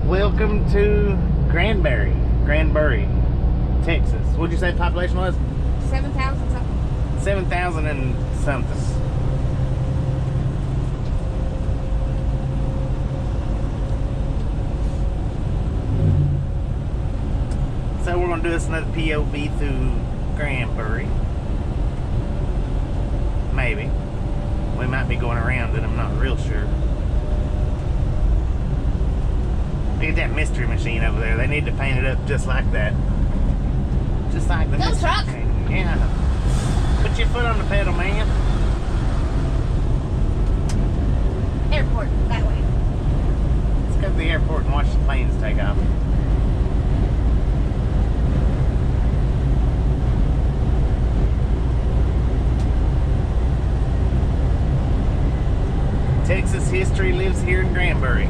Welcome to Granbury, Texas. What'd you say the population was? 7,000 something. 7,000 and something. So we're gonna do us another POV through Granbury. Maybe. We might be going around it, I'm not real sure. Look at that mystery machine over there. They need to paint it up just like that. Just like the mystery truck. machine. Yeah. Put your foot on the pedal, man. Airport, that way. Let's go to the airport and watch the planes take off. Texas history lives here in Granbury.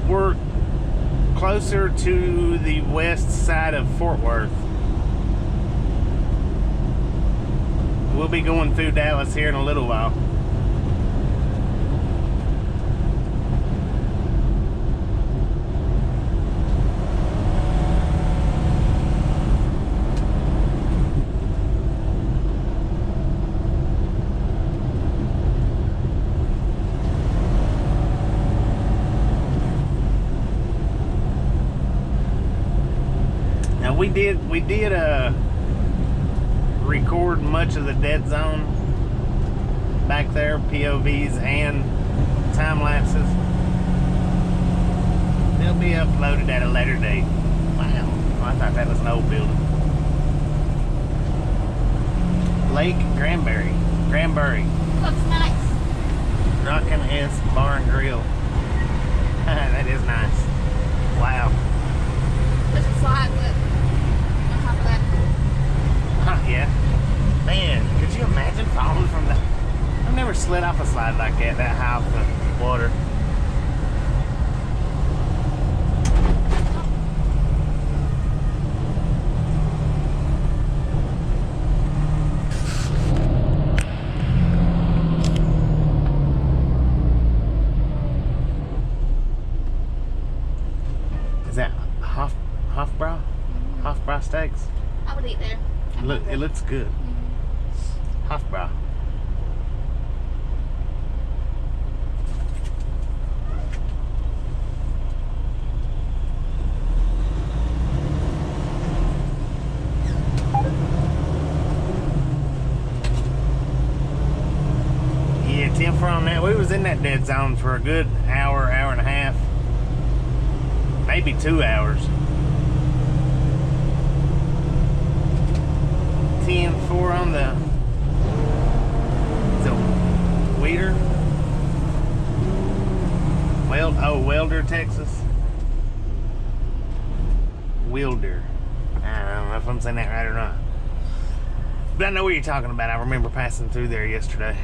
We're closer to the west side of Fort Worth. We'll be going through Dallas here in a little while. We did record much of the dead zone back there, POVs and time lapses. They'll be uploaded at a later date. Wow, I thought that was an old building. Lake Granbury. Looks nice. Rockin' S Bar and Grill. That is nice. Wow. There's a slide, but on top of that. Huh, yeah. Man, could you imagine falling from that? I've never slid off a slide like that high off the water. Is that Hofbrau steaks? I would eat there. Look, it looks good. Hofbrau. Yeah, 10-4 on that. We was in that dead zone for a good hour and a half. Maybe 2 hours. 10-4 on the Welder, Texas. Wilder. I don't know if I'm saying that right or not. But I know what you're talking about. I remember passing through there yesterday.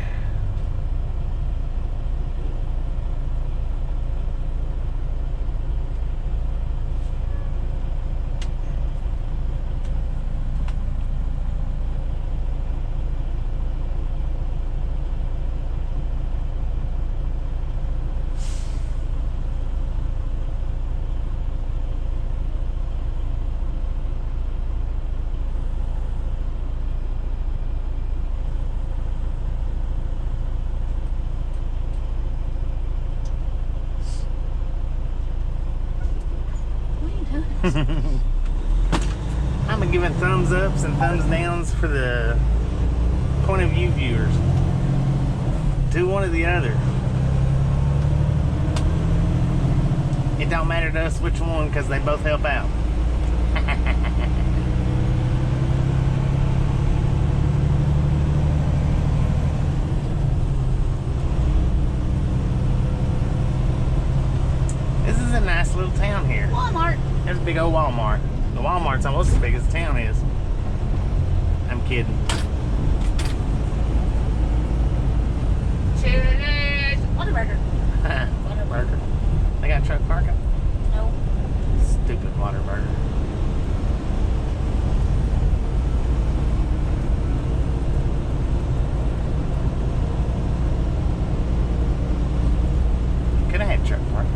I'm giving thumbs ups and thumbs downs for the point of view viewers. Do one or the other. It don't matter to us which one because they both help out. little town here. Walmart. There's a big old Walmart. The Walmart's almost as big as the town is. I'm kidding. Cheers. Whataburger. Whataburger. They got truck parking? No. Stupid Whataburger. Could have had truck parking.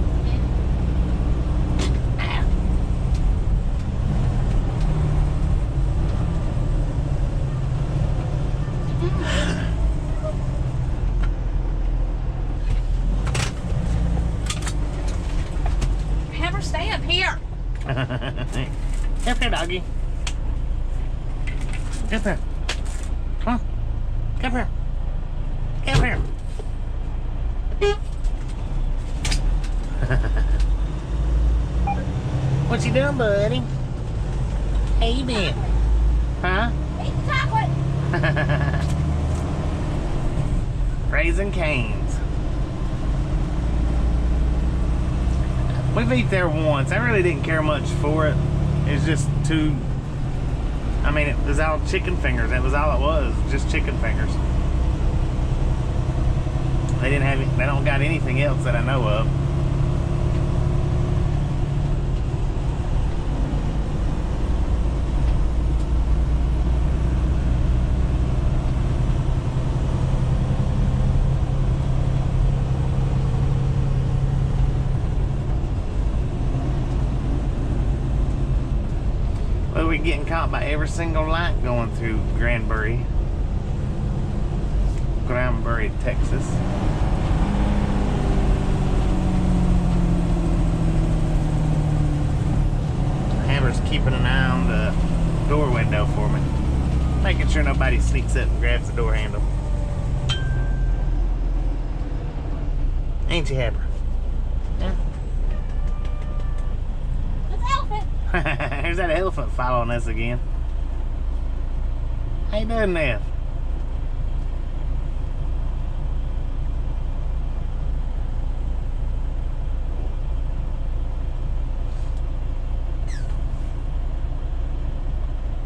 Haber, stay up here. Come here, doggy. Come here. Come on. Come here. Come here. What you doing, buddy? How you been? Huh? Eat the chocolate. Raising Cane's. We've eaten there once. I really didn't care much for it. It's just too. I mean, it was all chicken fingers. That was all it was. Just chicken fingers. They didn't have. They don't got anything else that I know of. Well, we're getting caught by every single light going through Granbury, Texas. Haber's keeping an eye on the door window for me, making sure nobody sneaks up and grabs the door handle. Ain't you, Haber? Yeah. There's that elephant following us again. How you doing there?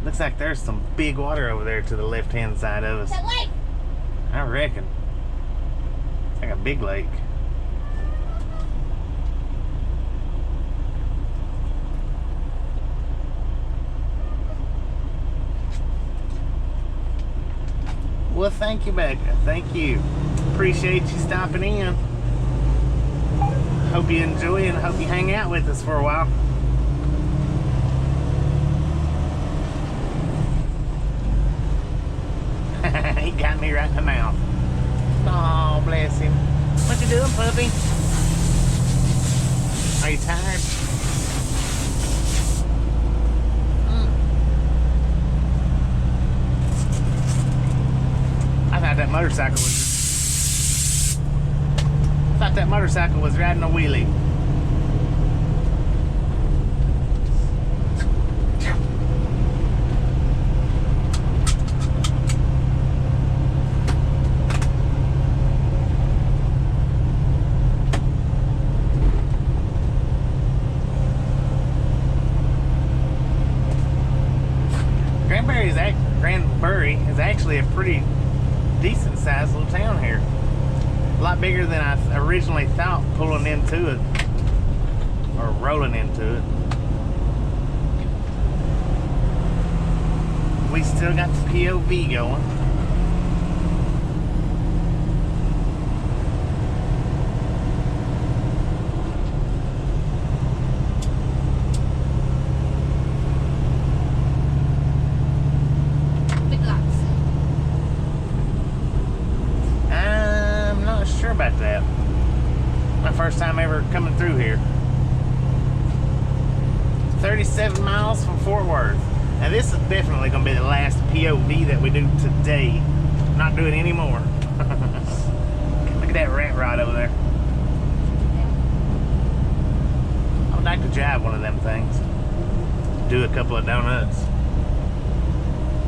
Looks like there's some big water over there to the left-hand side of us. That lake. I reckon. It's like a big lake. Well, thank you, Becca. Thank you. Appreciate you stopping in. Hope you enjoy and hope you hang out with us for a while. He got me right in the mouth. Oh, bless him. What you doing, puppy? Are you tired? I thought that motorcycle was riding a wheelie. Granbury is actually a pretty decent sized little town here. A lot bigger than I originally thought pulling into it or rolling into it. We still got the POV going. About that. My first time ever coming through here. 37 miles from Fort Worth. Now this is definitely going to be the last POV that we do today. Not doing any more. Look at that rat rod over there. I would like to drive one of them things. Do a couple of donuts.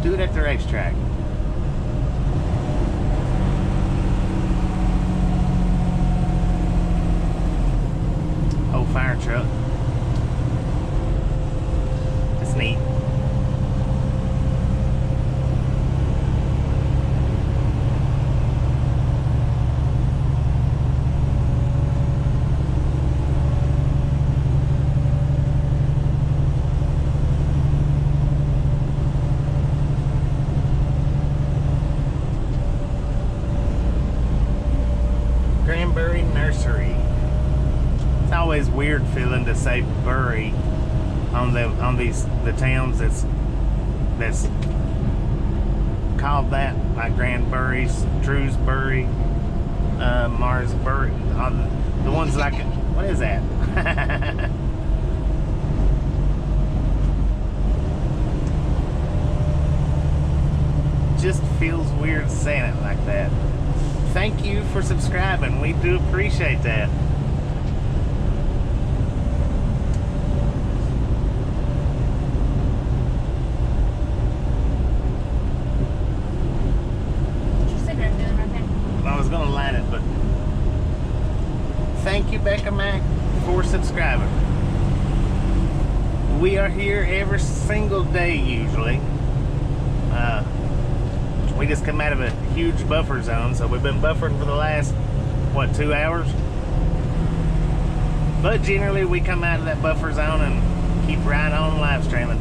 Do it at the racetrack. Old fire truck. Nursery. It's always weird feeling to say Bury on the towns that's called that, like Granbury, Shrewsbury, Marsbury, the ones like, what is that? Just feels weird saying it like that. Thank you for subscribing. We do appreciate that. What's your cigarette doing right there? I was gonna light it, but thank you, Becca Mac, for subscribing. We are here every single day usually. We just come out of a huge buffer zone, so we've been buffering for the last, what, 2 hours? But generally we come out of that buffer zone and keep right on live streaming.